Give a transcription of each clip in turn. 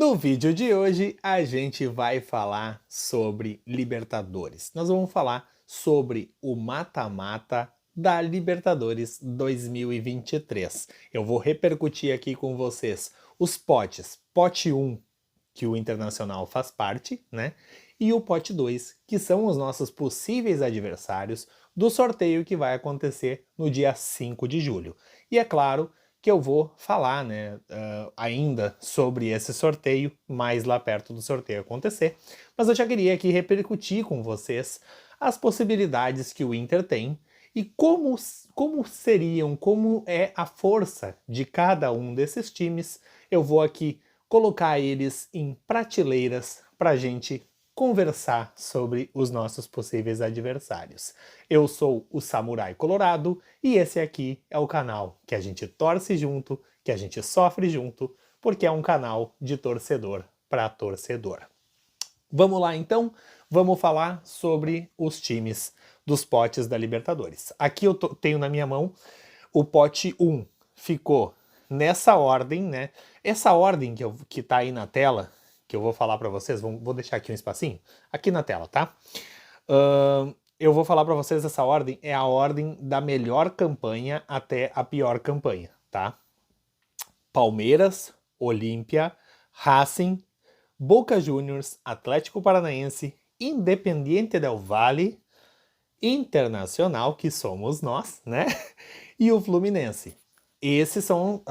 No vídeo de hoje, a gente vai falar sobre Libertadores. Nós vamos falar sobre o mata-mata da Libertadores 2023. Eu vou repercutir aqui com vocês os potes. Pote 1, que o Internacional faz parte, né? E o pote 2, que são os nossos possíveis adversários do sorteio que vai acontecer no dia 5 de julho. E é claro que eu vou falar, né, ainda sobre esse sorteio, mais lá perto do sorteio acontecer, mas eu já queria aqui repercutir com vocês as possibilidades que o Inter tem e como é a força de cada um desses times. Eu vou aqui colocar eles em prateleiras para a gente conversar sobre os nossos possíveis adversários. Eu sou o Samurai Colorado e esse aqui é o canal que a gente torce junto, que a gente sofre junto, porque é um canal de torcedor para torcedor. Vamos lá então, vamos falar sobre os times dos potes da Libertadores. Aqui eu tenho na minha mão o pote 1, ficou nessa ordem, né? Essa ordem que tá aí na tela, que eu vou falar para vocês, vou deixar aqui um espacinho, aqui na tela, tá? Eu vou falar para vocês essa ordem, é a ordem da melhor campanha até a pior campanha, tá? Palmeiras, Olímpia, Racing, Boca Juniors, Atlético Paranaense, Independiente del Valle, Internacional, que somos nós, né? E o Fluminense. Esses são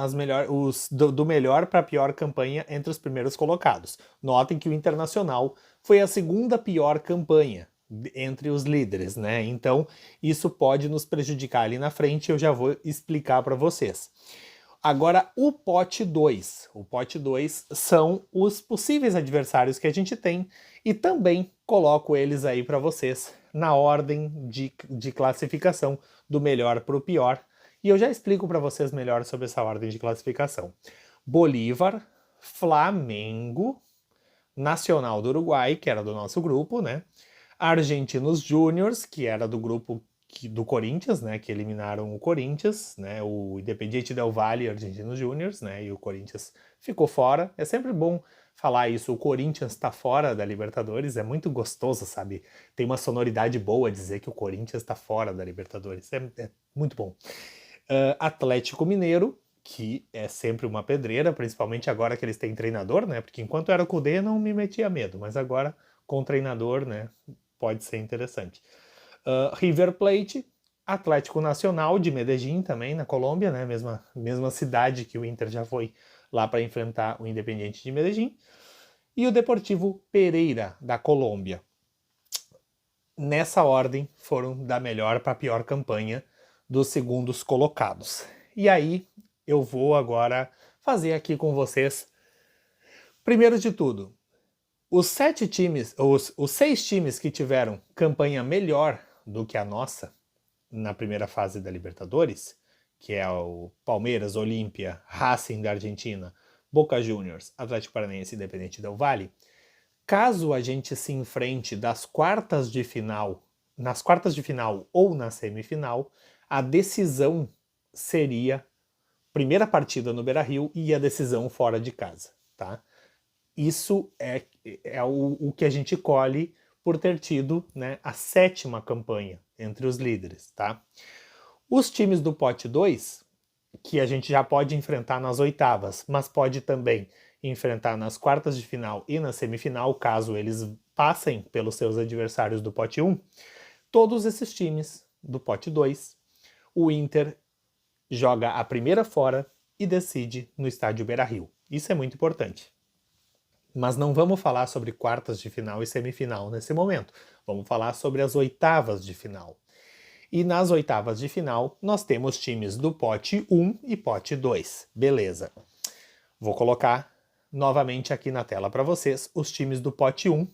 os do melhor para a pior campanha entre os primeiros colocados. Notem que o Internacional foi a segunda pior campanha entre os líderes, né? Então, isso pode nos prejudicar ali na frente, eu já vou explicar para vocês. Agora, o pote 2. O pote 2 são os possíveis adversários que a gente tem e também coloco eles aí para vocês na ordem de classificação do melhor para o pior. E eu já explico para vocês melhor sobre essa ordem de classificação. Bolívar, Flamengo, Nacional do Uruguai, que era do nosso grupo, né? Argentinos Júniors, que era do grupo do Corinthians, né? Que eliminaram o Corinthians, né? O Independiente del Valle, Argentinos Júniors, né? E o Corinthians ficou fora. É sempre bom falar isso, o Corinthians está fora da Libertadores, é muito gostoso, sabe? Tem uma sonoridade boa dizer que o Corinthians está fora da Libertadores, é muito bom. Atlético Mineiro, que é sempre uma pedreira, principalmente agora que eles têm treinador, né? Porque enquanto era o Cudê não me metia medo, mas agora com treinador, né? Pode ser interessante. River Plate, Atlético Nacional de Medellín também, na Colômbia, né? Mesma cidade que o Inter já foi lá para enfrentar o Independiente de Medellín. E o Deportivo Pereira, da Colômbia. Nessa ordem, foram da melhor para a pior campanha dos segundos colocados. E aí, eu vou agora fazer aqui com vocês, primeiro de tudo, os 6 times que tiveram campanha melhor do que a nossa na primeira fase da Libertadores, que é o Palmeiras, Olímpia, Racing da Argentina, Boca Juniors, Atlético Paranaense e Independiente del Valle, caso a gente se enfrente nas quartas de final ou na semifinal, a decisão seria primeira partida no Beira-Rio e a decisão fora de casa, tá? Isso é o que a gente colhe por ter tido, né, a 7ª campanha entre os líderes, tá? Os times do pote 2, que a gente já pode enfrentar nas oitavas, mas pode também enfrentar nas quartas de final e na semifinal, caso eles passem pelos seus adversários do pote 1, todos esses times do pote 2, o Inter joga a primeira fora e decide no estádio Beira-Rio. Isso é muito importante. Mas não vamos falar sobre quartas de final e semifinal nesse momento. Vamos falar sobre as oitavas de final. E nas oitavas de final, nós temos times do pote 1 e pote 2. Beleza. Vou colocar novamente aqui na tela para vocês os times do pote 1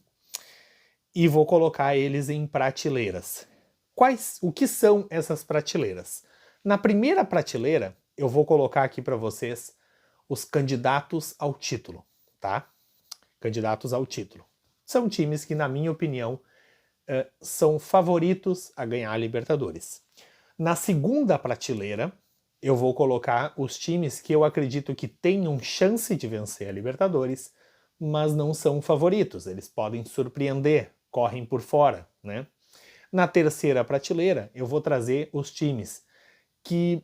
e vou colocar eles em prateleiras. O que são essas prateleiras? Na primeira prateleira, eu vou colocar aqui para vocês os candidatos ao título, tá? Candidatos ao título. São times que, na minha opinião, são favoritos a ganhar a Libertadores. Na segunda prateleira, eu vou colocar os times que eu acredito que tenham chance de vencer a Libertadores, mas não são favoritos. Eles podem surpreender, correm por fora, né? Na terceira prateleira, eu vou trazer os times que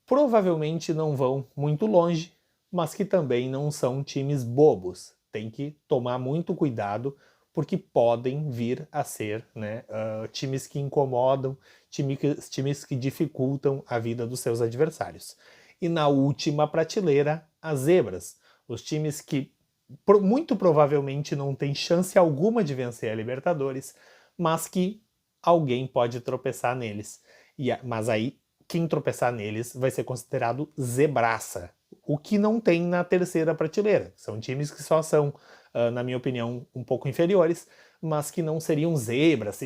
provavelmente não vão muito longe, mas que também não são times bobos. Tem que tomar muito cuidado, porque podem vir a ser, né, times que incomodam, times que dificultam a vida dos seus adversários. E na última prateleira, as zebras. Os times que muito provavelmente não têm chance alguma de vencer a Libertadores, mas que alguém pode tropeçar neles. Mas aí, quem tropeçar neles vai ser considerado zebraça, o que não tem na terceira prateleira. São times que só são, na minha opinião, um pouco inferiores, mas que não seriam zebras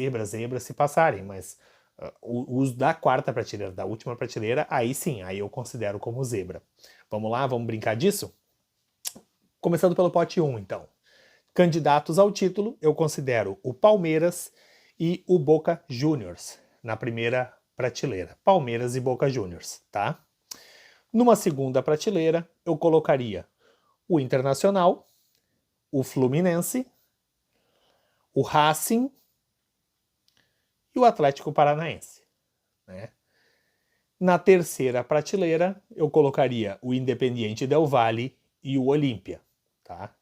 se passarem, mas os da quarta prateleira, da última prateleira, aí sim, aí eu considero como zebra. Vamos lá, vamos brincar disso? Começando pelo pote 1, então. Candidatos ao título, eu considero o Palmeiras e o Boca Juniors na primeira prateleira. Palmeiras e Boca Juniors, tá? Numa segunda prateleira, eu colocaria o Internacional, o Fluminense, o Racing e o Atlético Paranaense, né? Na terceira prateleira, eu colocaria o Independiente Del Valle e o Olímpia, tá?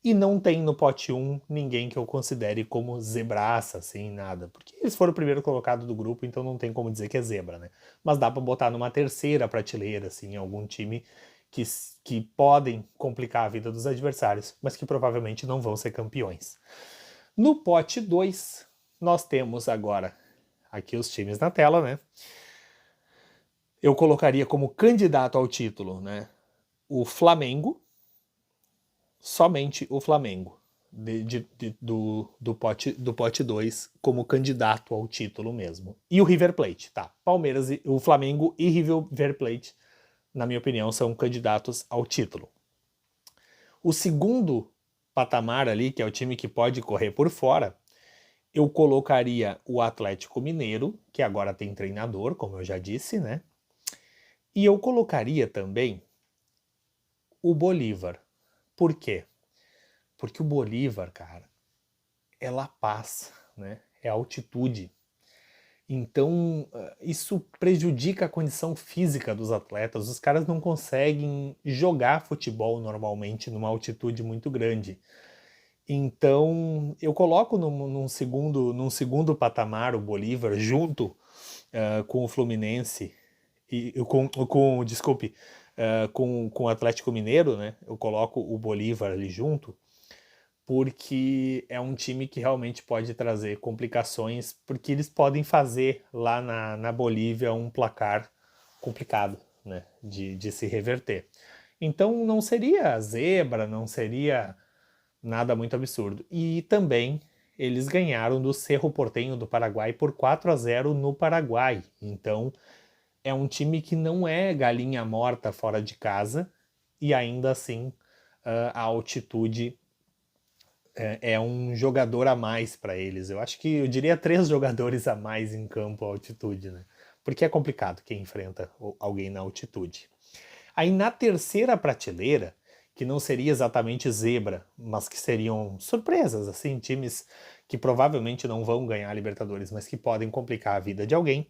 E não tem no pote 1 ninguém que eu considere como zebraça, assim, nada. Porque eles foram o primeiro colocado do grupo, então não tem como dizer que é zebra, né? Mas dá pra botar numa terceira prateleira, assim, algum time que podem complicar a vida dos adversários, mas que provavelmente não vão ser campeões. No pote 2, nós temos agora aqui os times na tela, né? Eu colocaria como candidato ao título, né, o Flamengo, somente o Flamengo, do pote 2 como candidato ao título mesmo. E o River Plate, tá? Palmeiras, o Flamengo e River Plate, na minha opinião, são candidatos ao título. O segundo patamar ali, que é o time que pode correr por fora, eu colocaria o Atlético Mineiro, que agora tem treinador, como eu já disse, né? E eu colocaria também o Bolívar. Por quê? Porque o Bolívar, cara, é La Paz, né? É altitude. Então, isso prejudica a condição física dos atletas. Os caras não conseguem jogar futebol normalmente numa altitude muito grande. Então, eu coloco num segundo patamar o Bolívar junto com o Fluminense e desculpe, com o Atlético Mineiro, né? Eu coloco o Bolívar ali junto, porque é um time que realmente pode trazer complicações, porque eles podem fazer lá na Bolívia um placar complicado, né, de se reverter. Então não seria zebra, não seria nada muito absurdo. E também eles ganharam do Cerro Porteño do Paraguai por 4-0 no Paraguai. Então é um time que não é galinha morta fora de casa, e ainda assim a altitude é um jogador a mais para eles. Eu acho que eu diria 3 jogadores a mais em campo à altitude, né? Porque é complicado quem enfrenta alguém na altitude. Aí na terceira prateleira, que não seria exatamente zebra, mas que seriam surpresas, assim, times que provavelmente não vão ganhar a Libertadores, mas que podem complicar a vida de alguém,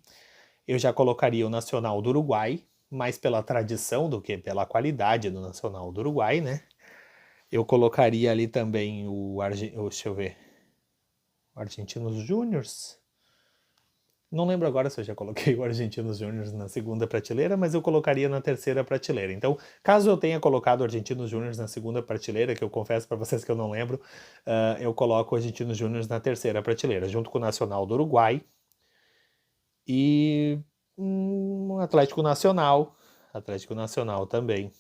eu já colocaria o Nacional do Uruguai, mais pela tradição do que pela qualidade do Nacional do Uruguai, né? Eu colocaria ali também deixa eu ver, o Argentinos Júniors. Não lembro agora se eu já coloquei o Argentinos Júniors na segunda prateleira, mas eu colocaria na terceira prateleira. Então, caso eu tenha colocado o Argentinos Júniors na segunda prateleira, que eu confesso para vocês que eu não lembro, eu coloco o Argentinos Júniors na terceira prateleira, junto com o Nacional do Uruguai e Atlético Nacional também.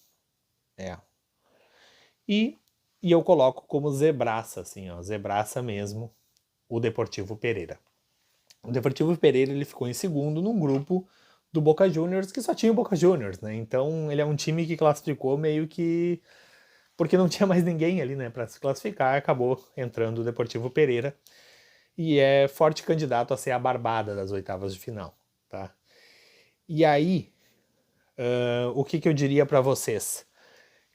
E eu coloco como zebraça, assim, ó, zebraça mesmo, o Deportivo Pereira. O Deportivo Pereira ele ficou em segundo num grupo do Boca Juniors, que só tinha o Boca Juniors, né? Então ele é um time que classificou meio que porque não tinha mais ninguém ali, né, para se classificar, acabou entrando o Deportivo Pereira e é forte candidato a ser a barbada das oitavas de final, tá? E aí, o que eu diria para vocês?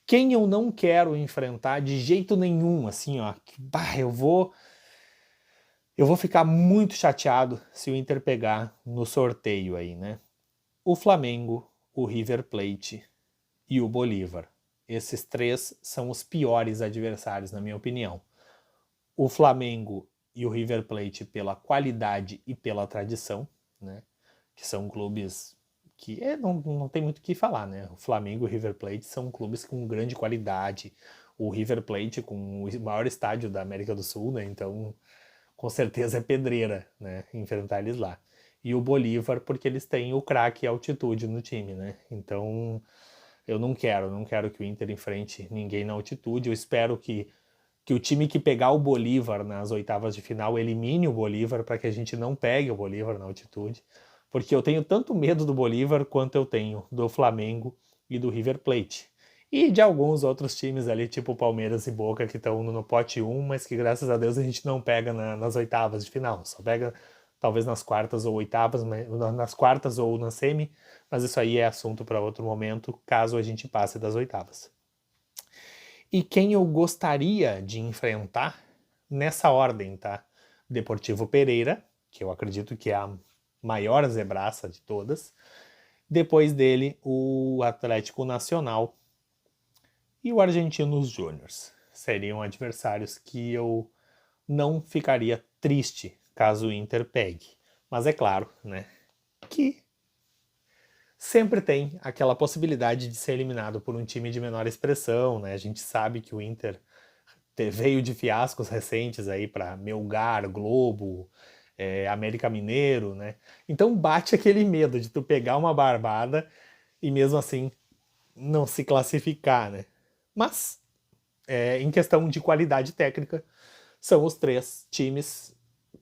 Quem eu não quero enfrentar de jeito nenhum, assim, ó, eu vou ficar muito chateado se o Inter pegar no sorteio aí, né? O Flamengo, o River Plate e o Bolívar. Esses três são os piores adversários, na minha opinião. O Flamengo e o River Plate pela qualidade e pela tradição, né? Que são clubes que não tem muito o que falar, né? O Flamengo e o River Plate são clubes com grande qualidade. O River Plate com o maior estádio da América do Sul, né? Então, com certeza é pedreira, né? Enfrentar eles lá. E o Bolívar, porque eles têm o craque e a altitude no time, né? Então, eu não quero que o Inter enfrente ninguém na altitude. Eu espero que o time que pegar o Bolívar nas oitavas de final elimine o Bolívar para que a gente não pegue o Bolívar na altitude, porque eu tenho tanto medo do Bolívar quanto eu tenho do Flamengo e do River Plate. E de alguns outros times ali, tipo Palmeiras e Boca, que estão no pote 1, mas que graças a Deus a gente não pega nas oitavas de final. Só pega talvez nas quartas ou oitavas, nas quartas ou na semi, mas isso aí é assunto para outro momento, caso a gente passe das oitavas. E quem eu gostaria de enfrentar nessa ordem, tá? Deportivo Pereira, que eu acredito que é a maior zebraça de todas. Depois dele, o Atlético Nacional e o Argentinos Júnior. Seriam adversários que eu não ficaria triste caso o Inter pegue. Mas é claro, né, que sempre tem aquela possibilidade de ser eliminado por um time de menor expressão, né? A gente sabe que o Inter veio de fiascos recentes aí para Melgar, Globo, América Mineiro, né? Então bate aquele medo de tu pegar uma barbada e mesmo assim não se classificar, né? Mas, em questão de qualidade técnica, são os três times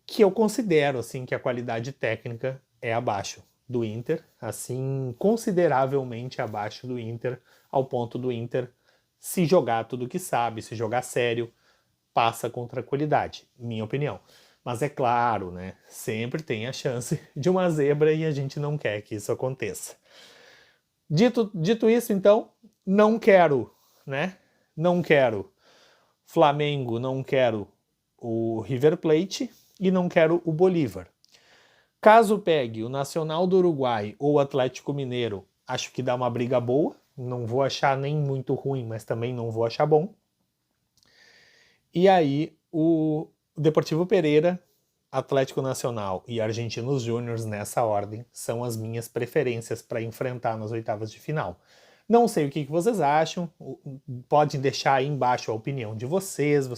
que eu considero assim que a qualidade técnica é abaixo do Inter, assim, consideravelmente abaixo do Inter, ao ponto do Inter se jogar tudo que sabe, se jogar sério, passa com tranquilidade, minha opinião. Mas é claro, né, sempre tem a chance de uma zebra e a gente não quer que isso aconteça. Dito isso, então, não quero, né, não quero Flamengo, não quero o River Plate e não quero o Bolívar. Caso pegue o Nacional do Uruguai ou o Atlético Mineiro, acho que dá uma briga boa. Não vou achar nem muito ruim, mas também não vou achar bom. E aí, o Deportivo Pereira, Atlético Nacional e Argentinos Júnior, nessa ordem, são as minhas preferências para enfrentar nas oitavas de final. Não sei o que vocês acham, podem deixar aí embaixo a opinião de vocês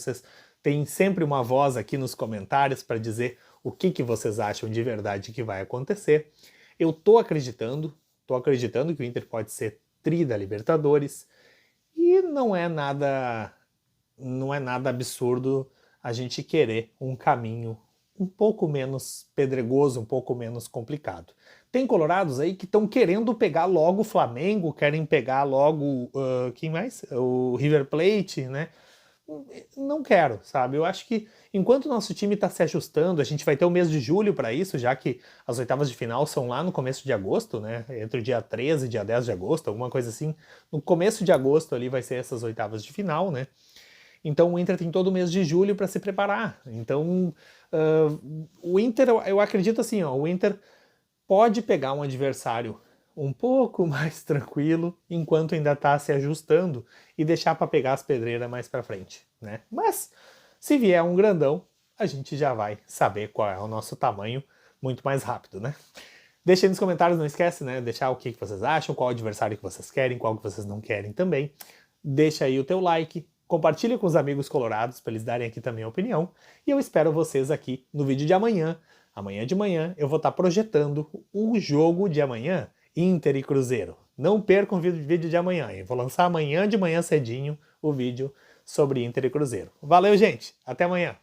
têm sempre uma voz aqui nos comentários para dizer o que vocês acham de verdade que vai acontecer. Eu tô acreditando que o Inter pode ser tri da Libertadores e não é nada absurdo a gente querer um caminho um pouco menos pedregoso, um pouco menos complicado. Tem colorados aí que estão querendo pegar logo o Flamengo, querem pegar logo quem mais? O River Plate, né? Não quero, sabe? Eu acho que enquanto o nosso time está se ajustando, a gente vai ter o mês de julho para isso, já que as oitavas de final são lá no começo de agosto, né? Entre o dia 13 e dia 10 de agosto, alguma coisa assim. No começo de agosto ali vai ser essas oitavas de final, né? Então o Inter tem todo o mês de julho para se preparar. Então o Inter, eu acredito assim, ó, o Inter pode pegar um adversário um pouco mais tranquilo enquanto ainda está se ajustando e deixar para pegar as pedreiras mais para frente, né? Mas se vier um grandão, a gente já vai saber qual é o nosso tamanho muito mais rápido, né? Deixa aí nos comentários, não esquece, né? Deixar o que vocês acham, qual adversário que vocês querem, qual que vocês não querem também. Deixa aí o teu like, compartilha com os amigos colorados para eles darem aqui também a opinião. E eu espero vocês aqui no vídeo de amanhã. Amanhã de manhã eu vou estar projetando o jogo de amanhã, Inter e Cruzeiro. Não percam o vídeo de amanhã. Eu vou lançar amanhã de manhã cedinho o vídeo sobre Inter e Cruzeiro. Valeu, gente! Até amanhã!